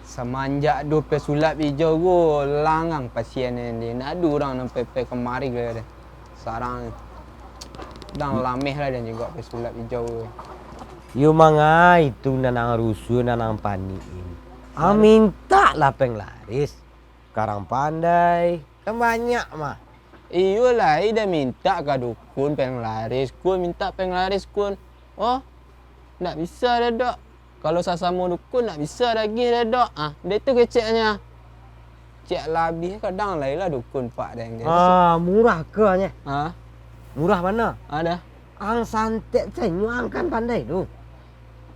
Semanjak du pesulap hijau go langang pasien ni. Nak ada orang sampai kemari ke dia. Sarang dang lameh lah dan juga pesulap hijau. Yo manga itu nanang rusuh nanang paniin. Minta lah penglaris. Sekarang pandai. Kan banyak mah. Iyalah, ida minta ke dukun penglaris kun, minta penglaris kun. Oh, nak bisa dah dok. Kalau sesama dukun nak bisa lagi dah dok. Dia tu keceknya. Cek labih kadang lain lah dukun pak dia. Murah ke nya? Murah mana? Ada. Ang santet saya nyuang kan pandai tu.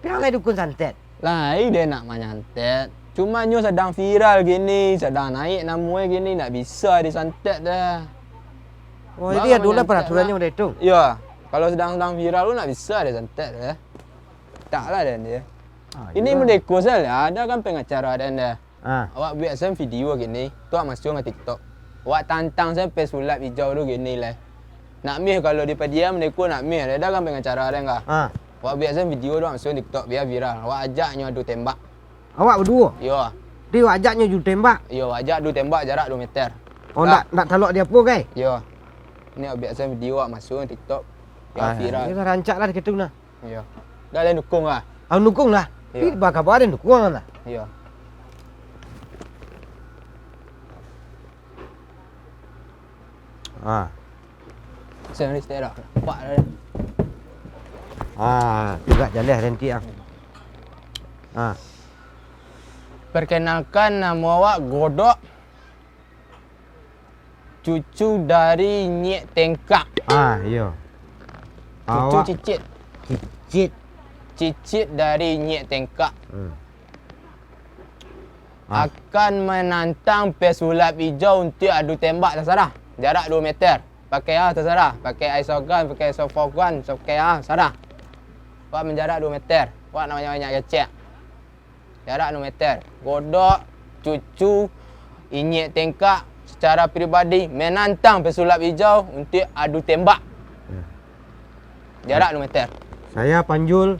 Pirang lai dukun santet? Lain dia nak menyantet. Cuma nyo sedang viral gini, sedang naik namanya gini, nak bisa disantet dah. Oh, jadi adalah peraturannya udah itu. Ya, kalau sedang viral lu nak bisa disantet dah. Taklah dan dia. Ini mendeko saja, ada kan pengacara dan dia. Awak buat saya video gini, tu awak masuk ke TikTok. Awak tantang saya pesulap hijau tu gini lah. Nak mih kalau di dia mendeko nak mih, ada kan pengacara ada enggak? Awak buat saya video tu masuk TikTok biar viral. Awak ajaknya adu tembak. Awak berdua? Yo. Dia ajaknya adu tembak? Yo, ajak adu tembak jarak 2 meter. Oh, nak talok dia apa kai? Yo. Ini awak biasa video awak masuk ke TikTok biar viral. Dia rancak lah gitu nah. Yo. Dah ada dukung lah. Dukung lah. Ini bakal ada dukung lah. Yo. Saya ni stay dah. Nampak dah. Juga jalan nanti Perkenalkan nama awak Godok. Cucu dari Nyek Tengkak. Iya. Cucu Cicit. Cicit. Cicit dari Nyek Tengkak. Akan menantang pesulap hijau untuk adu tembak terserah. Jarak 2 meter. Pakai terserah. Pakai ISO gun, pakai ISO 4 gun, pakai terserah. Awak menjarak 2 meter. Awak nak banyak-banyak kecek. Jarak 2 meter. Godok, cucu, Nyek Tengkak secara peribadi menantang pesulap hijau untuk adu tembak. Jarak 2 meter. Saya Panjul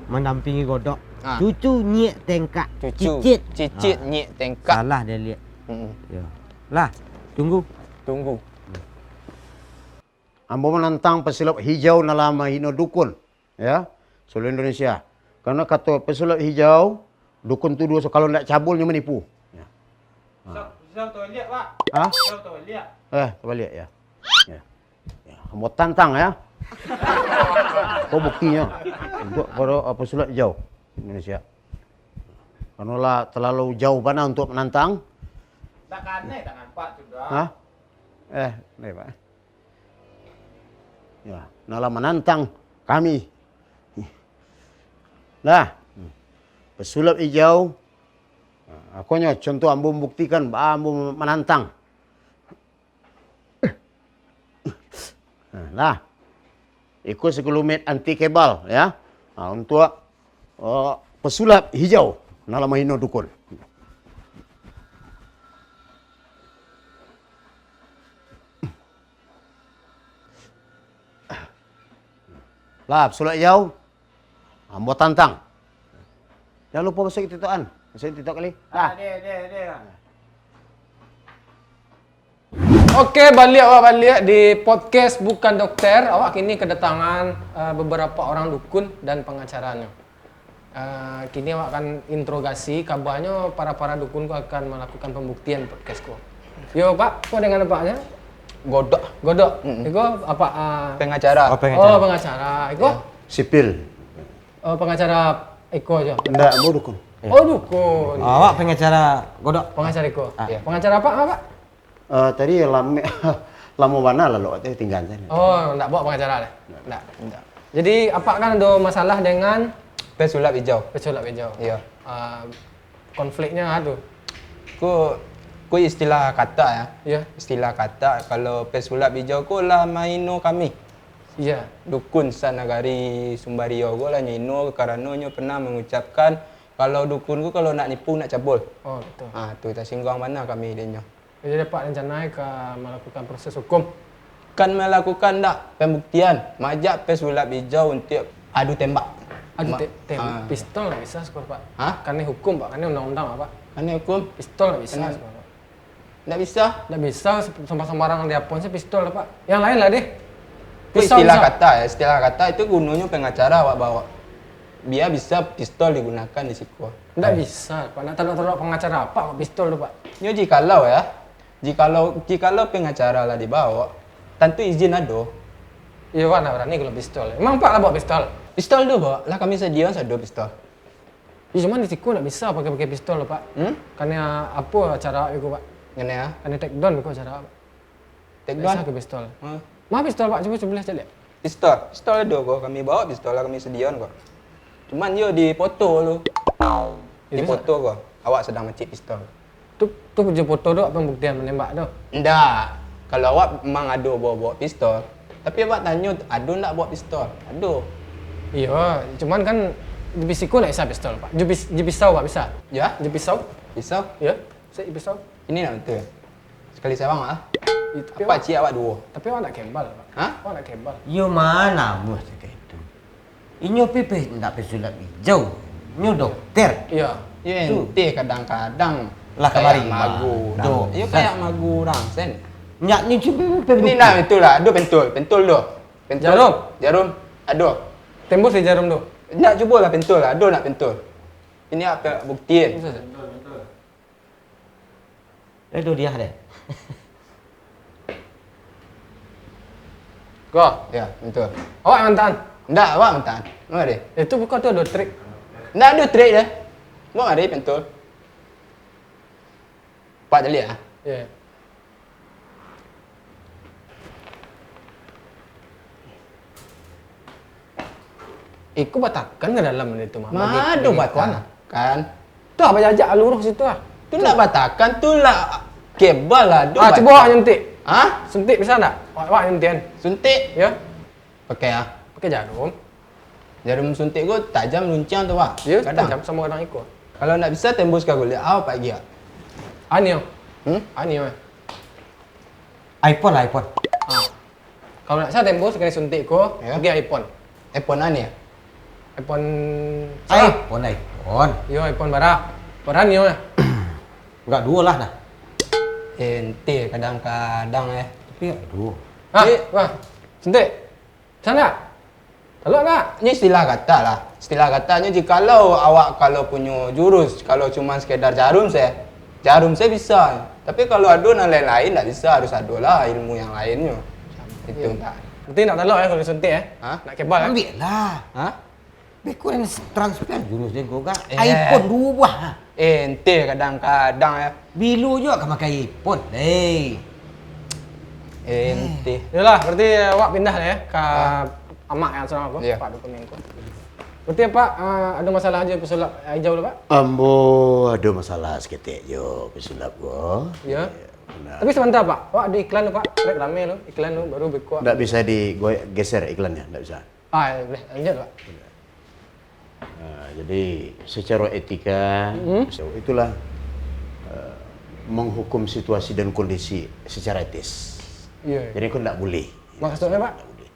mendampingi Godok. Cucu Nyek Tengkak. Cucu. Cicit Nyek Tengkak. Salah dia lihat. Ya. Lah, tunggu. Ambo menantang pesulap hijau dalam hino dukun, ya, seluruh Indonesia. Karena kata pesulap hijau, dukun tu dua kalau nak cabulnya menipu. Ya. Bisa toilet pak? Bisa toilet. Toilet ya. Ambo tantang ya. Buktinya untuk para pesulap hijau Indonesia. Karena lah terlalu jauh mana untuk menantang. Tak nampak sudah. Nih Pak. Ya, nalar menantang kami. Lah, pesulap hijau. Akunya contoh ambo membuktikan bahwa ambo menantang. Lah, ikut 10 met anti kebal ya. Untuk pesulap hijau nalar mahino dukun. Lah, pesulap hijau. Ambo tantang. Jangan lupa masuk TikTokan. Masuk TikTok kali. Dia. Oke, balik di podcast Bukan Dokter. Awak kini kedatangan beberapa orang dukun dan pengacaranya. Kini awak akan interogasi. Kabarnya para dukun akan melakukan pembuktian podcastku. Yo Pak, kau dengan apanya? Godok. Iko apa? Pengacara. Pengacara. Iko? Sipil. Pengacara Iko aja. Enggak, ambo dukun. Dukun. Awak pengacara Godok. Pengacara Iko. Pengacara apa, Pak? Tadi lama mana lalu tinggal sana. Enggak bawa pengacara deh. Enggak. Jadi apa kan ada masalah dengan Pesulap hijau. Iya. Konfliknya ada. Ku istilah kata ya. Iya. Istilah kata kalau pesulap hijau ku lah maino kami. Iya. Dukun sanagari Sumbario ku lah nyino karena nyo pernah mengucapkan kalau dukunku kalau nak nipu nak cabul. Betul. Tu kita singgung mana kami dia nyo. Jadi dapat rencana ke melakukan proses hukum. Kan melakukan pembuktian majak pesulap hijau untuk adu tembak. Aduh, pistol nggak bisa skor Pak. Hah? Karena hukum Pak, karena undang-undang Pak. Karena hukum Pistol nggak bisa Karena- skor Pak. nggak bisa. Nggak bisa sembarangan dia pun sih pistol Pak. Yang lain lah deh. Itu istilah kata ya, istilah kata itu gunanya pengacara awak bawa. Biar bisa pistol digunakan di siku. Nggak bisa Pak. Nak taruh pengacara apa kok pistol tuh Pak? Nyo jikalau ya, jikalau pengacara lah dibawa, tentu izin ada. Iya Pak, nggak berani kalau pistol. Emang Pak lah bawa pistol? Pistol do bawa, lah kami sedia sado pistol. Ya cuma di siku nggak bisa pakai pistol loh Pak. Karena apa cara itu Pak? Ngene ya, Karena take down itu cara Pak. take Nggak bisa down. pakai pistol. Hah? Mana pistol Pak? Coba lihat lihat. Pistol ada kok, kami bawa pistol lah kami sedia kok. Cuman yo di foto lu, di Itu foto kok, awak sedang mencik pistol. Tuh je foto doang pembuktian menembak tuh. Ndak, kalau awak memang ada bawa pistol, tapi awak tanya ada ndak bawa pistol? Ada. Iya, cuman kan di pisiku nggak bisa pistol Pak. Je pisau Pak bisa? Ya, Je pisau? pisau. Ya, saya pisau. Ini nak betul. Sekali sewang ah. Tapi Apa cik awak dua? Tapi awak nak kebal Pak. Hah? Awak nak kebal. Yo mana mus cakap itu. Inyo pipi ndak pesulap hijau. Inyo dokter. Iya. Ya ente kadang-kadang Lah, kayak kemari. magu. Nah, Do, nah. yo kayak magu orang sen. Nyak ni cuba Ini nak betul lah, ada pentul do. Pentul. Jarum, ada. Tembus di jarum tuh. Nak cuba lah pentul lah, ada nak pentul. Ini apa bukti? Itu dia deh. Go. Ya, betul. Awak mantan. Ndak, awak mentan. Mana dia? Itu bukan tuh ada trik. Ndak ada trik dah. Mau ada pentul. Pak jeli ah. Ya. Iku batakan ke dalam itu mah. Madu batakan. Tuh apa jajak lurus situ ah. Tu nak batakan tu lah kebal lah. Ah, coba awak nyuntik. Hah? Suntik bisa enggak? Awak nyuntikan. Suntik? Ya. Pakai ah. Pakai jarum. Jarum suntik gua tajam luncang tu pak. Ya, Kadang. tajam sama kadang ikut. Kalau nak bisa tembus kau kulit, apa pagi ah? Ani yo. Hmm? Ani yo. iPhone lah iPhone. Ah. Kalau nak saya tembus kena suntik ko, Ya. pergi iPhone. iPhone ani ya? iPhone salah. iPhone. Yo iPhone bara. Bara ni yo. Enggak dua lah nah. Ente kadang-kadang Tapi aduh. Ah, Eh. wah. Suntik. Sana. Kalau enggak? Ini istilah kata lah. Istilah katanya jikalau awak kalau punya jurus, kalau cuma sekedar jarum saya bisa. Tapi kalau ada yang lain-lain tak bisa, harus ada lah ilmu yang lainnya. Itu tak. Nanti nak telok kalau suntik Hah? Nak kebal Ambil lah. Hah? Beko yang transfer jurus dia kau kan. Eh. iPhone dua buah. Ente kadang-kadang Bilu juga kan pakai iPhone. Ente. Yalah, berarti awak pindah lah ya ke amak yang seorang aku, Iya. Pak Dukun Mengko. Berarti Pak ada masalah aja pesulap hijau lah Pak? Ambo ada masalah seketik jo pesulap gua. Ya. Benar. Tapi sebentar Pak, awak ada iklan tu Pak, rek rame lo, iklan tu baru beko. Nggak bisa digeser iklannya, nggak bisa. Ah, ya, boleh lanjut Pak. Jadi secara etika, so, itulah menghukum situasi dan kondisi secara etis. Iya. Jadi kau nggak boleh. Maksudnya Pak? Nggak boleh.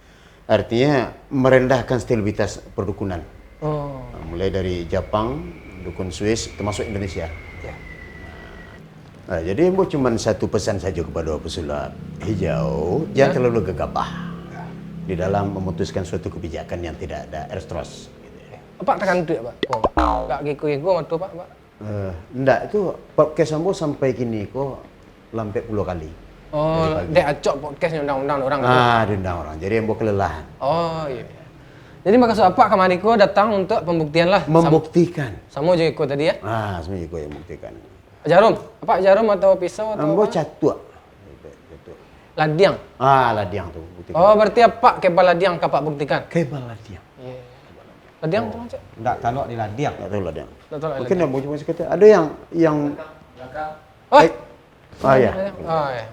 Artinya merendahkan stabilitas perdukunan. Oh. Mulai dari Jepang, dukun Swiss, termasuk Indonesia. Nah, jadi Embo cuma satu pesan saja kepada pesulap hijau, jangan terlalu gegabah di dalam memutuskan suatu kebijakan yang tidak ada erstros. Pak tekan duit Pak. Oh. Enggak giku-giku waktu Pak. Enggak, itu podcast Ambo sampai kini kok lampai 10 kali. Oh, dia acok podcastnya undang-undang orang. Diundang orang. Jadi Ambo kelelahan. Oh, iya. Jadi maksud apa kemarin ko datang untuk pembuktian lah. Membuktikan. Sama juga ikut tadi ya. Sebenarnya kau yang membuktikan. Jarum, apa jarum atau pisau atau Ambo apa? catua. Ladiang. Ladiang tu. Buktikan. Oh, berarti apa kebal ladiang kapak buktikan? Kebal ladiang. Ladiang tu macam. Enggak talok di ladiang. Tak tahu ladiang. Tak tahu lah Mungkin Ambo cuma sekata. Ada yang Oh. ya. Oh, ya.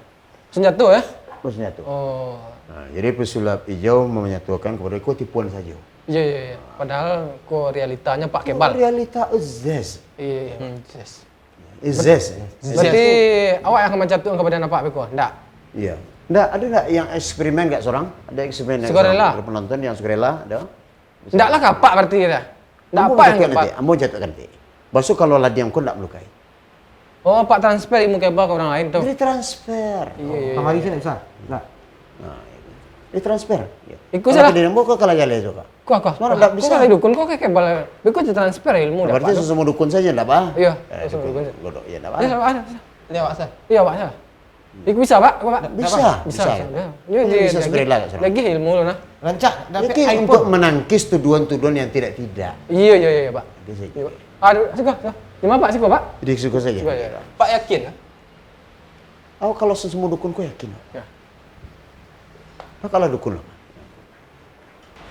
Senjata ya? Maksudnya tu. Oh. Jadi pesulap hijau menyatukan kepada kau tipuan saja. Iya, iya, iya. Padahal ko realitanya Pak Kebal. Realita izes. Iya, iya. Yes. Izes. Berarti awak yang akan mencatukan kepada Pak Beko? Enggak. Iya. Nggak, ada nggak yang eksperimen nggak seorang? Ada eksperimen yang Sukarela? seorang? Ada penonton yang sukarela, ada? Enggak lah kapak berarti kita. Nggak Ambo apa yang jatuh Pak? nanti. Ambo jatuh nanti. Besok kalau lah diam kau tidak melukai. Oh, Pak transfer ilmu kebal ke orang lain tuh. Jadi transfer. Iya, iya. Kamar itu bisa? Enggak. Nah, ini transfer. Ya. Ikut salah. Kalau tidak mau kau kalah jalan itu kak. Kok Mana nggak bisa? Kok kali dukun kok kayak kebal. Biko transfer ilmu dah, Berarti Pak. sesama dukun saja tidak apa? Iya, Dukun. dukun. Godok ya tidak Iya, apa. Pak. Ada. Ini Pak Sar. Iya, Pak. Ya. Iku bisa, Pak? Kok, Pak? Bisa. Bisa. Ya. Iya, Bisa sebenarnya lah. lagi ilmu lo nah. Rancak, Itu untuk menangkis tuduhan-tuduhan yang tidak. Iya, Pak. Itu saja. Iya, Pak. Aduh, siko. Gimana Pak? Siko, Pak? Jadi suka saja. Iya. Pak yakin? Oh, kalau sesama dukun kau yakin? Ya. Nah, kalau dukun lah.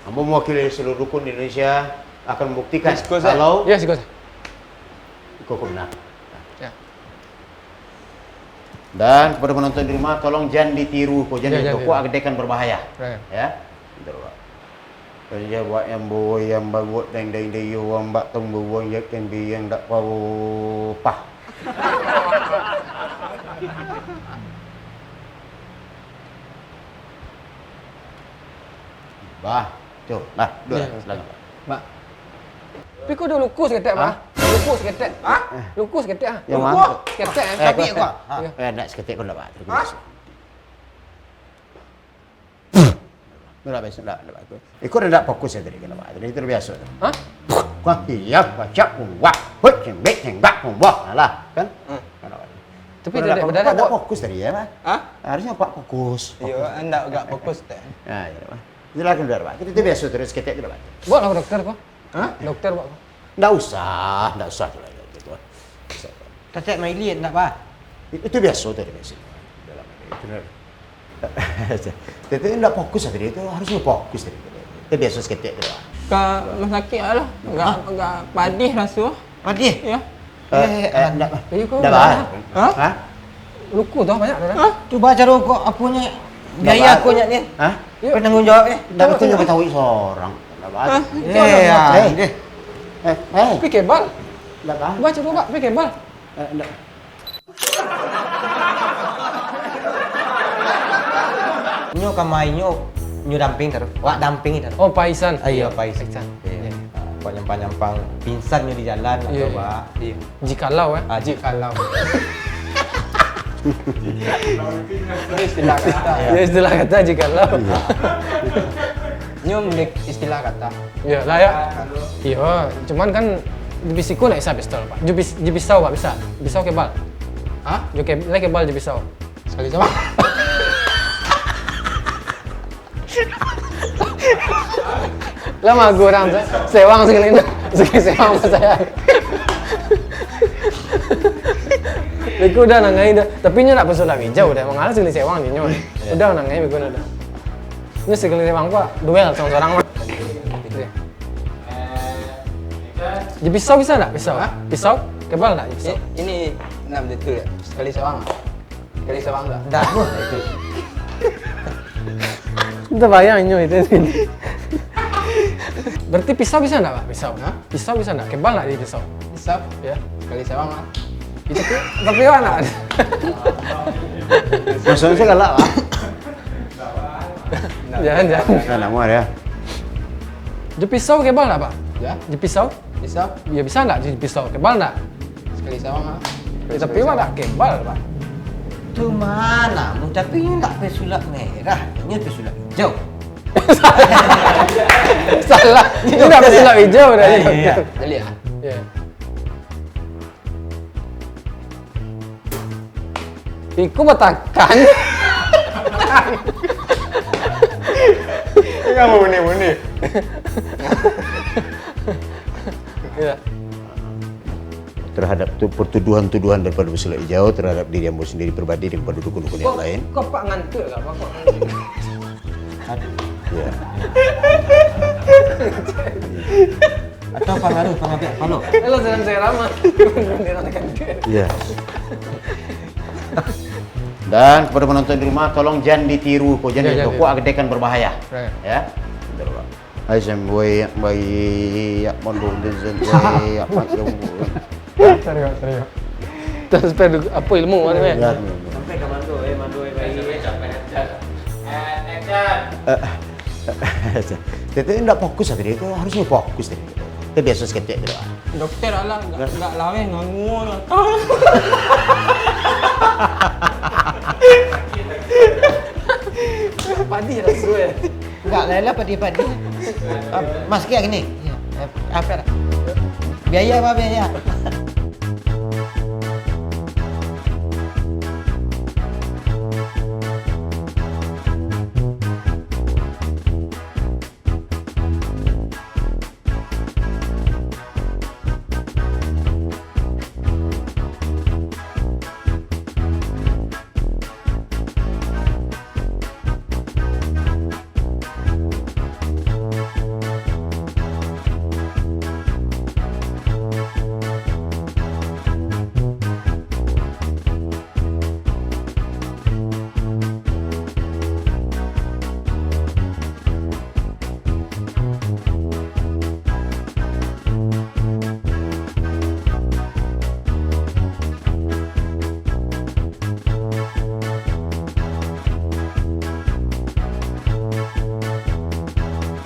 Ambo mewakili seluruh dukun di Indonesia akan membuktikan Siko saja. kalau Iya, siko. kau benar. Ya. Dan kepada penonton di rumah, tolong jangan ditiru, kok jangan Ya, ditiru, ya, kok ya. adekan berbahaya. Ya. Ya. Bentar, Pak. Kerja buat yang boy yang bagut dan dia yang bak tunggu buang yang yang tak tahu pah. Bah, cuk, nah, dua, Ya. silakan Pak. Pak. Tapi kau dah lukus ketek, Pak? Lukus ketek. Lukus ketek ah. Yang Lukus mana? ketek. Tapi kok. Nak seketik kau nak Pak. Terima kasih. Tidak biasa, tidak. Ikut tidak fokus ya tadi kena Pak. Tadi itu biasa. Hah? Wah, iya, baca wah, hut, cembek, cembak, wah, alah, kan? Tapi Tidak tidak fokus tadi ya, Pak. Hah? Harusnya Pak fokus. Iya, Anda enggak fokus teh. Nah, ya, Pak. Silakan biar Pak. Itu biasa terus ketek tidak Pak. Buat lah dokter kok. Hah? Dokter, Pak. Tidak usah gitu. Tetek mai lihat enggak, Pak? Itu biasa tadi biasa. Itu tidak fokus tadi itu harusnya fokus tadi. Itu biasa ketek itu Pak. Ke rumah sakit lah. Enggak padih rasa. Padih. Ya. Tidak. Iya, kok. Tidak Pak. Hah? Hah? Luku tuh banyak dah. Coba cara kok apunya gaya aku nya ni. Hah? Penanggung jawabnya. Tidak betul yang ketahui seorang. Tidak Pak. Iya. Tapi kebal. Tidak Pak. Baca dulu, Pak. Tapi kebal. Tidak. Nyo kamai nyo damping terus. Wak damping itu. Oh, Paisan. Iya, Pak Isan. Paisan. Iya. Kok nyampang pingsan nyo di jalan Iya, atau Pak. iya. Jikalau ya. Jikalau. Istilah kata. Ya istilah kata jikalau. Nyum istilah kata. Iya lah ya. Iya, cuman kan jebisiku nak bisa pistol, Pak. Jebisau Pak bisa. Bisau kebal. Hah? Kebal jebisau. Sekali sama. Lama gue orang sewang sekali ini. Sekali sewang sama saya. Beku udah nangai dah. Tapi nya nak pesulap hijau dah. Mengalah sekali sewang dia nyoy. Udah nangai beku udah. Ini sekali sewang gua duel sama seorang mah. Gitu ya. Jebisau bisa enggak? Pisau? Pisau? Kebal enggak jebisau? Ini enam betul ya. Sekali sewang. Sekali sewang enggak? Enggak. Itu. Kita bayang nyoy itu sini. Berarti pisau bisa enggak, Pak? Pisau? Hah? Pisau bisa enggak? Kebal enggak di pisau? Bisa. Ya. Sekali sewang lah. Itu tapi mana? Maksudnya saya galak Pak. Jangan. Nah, nama ya. Jepisau kebal enggak, Pak? Ya. Jepisau? Bisa. Ya bisa enggak jepisau? Kebal enggak? Sekali sewang lah. Ya, tapi mah enggak kebal, Pak. Itu mana? Tapi ini enggak pesulap merah, ini pesulap hijau. Salah. Ini enggak pesulap hijau dah. Iya. Jadi ya. Iya. Iku batakan. Kamu buni. Iya. Terhadap pertuduhan-tuduhan daripada pesulap hijau terhadap diri Ambo sendiri pribadi dan kepada dukun-dukun yang lain. Kok Pak ngantuk enggak, Pak? Kok? Ya. Atau pengaruh pengabdian Palo. Halo, saya ramah. Iya. Dan kepada penonton di rumah, tolong jangan ditiru, kok jangan Ya, ditiru, kok adekan berbahaya. Right. Ya. Bentar, Pak. Aisam boy, bayi, ya mondong dezen, boy, apa dong? Serius. Terus apa ilmu mana ya? Ya. Sampai ke mandu, bayi. Itu tidak fokus tadi, itu harusnya fokus tadi. Itu biasa skeptik gitu. Pak. Dokter alah enggak lawe nganggu. Padi rasu ya. Enggak lah padi-padi. Mas kayak gini. Ya, apa? Biaya apa biaya?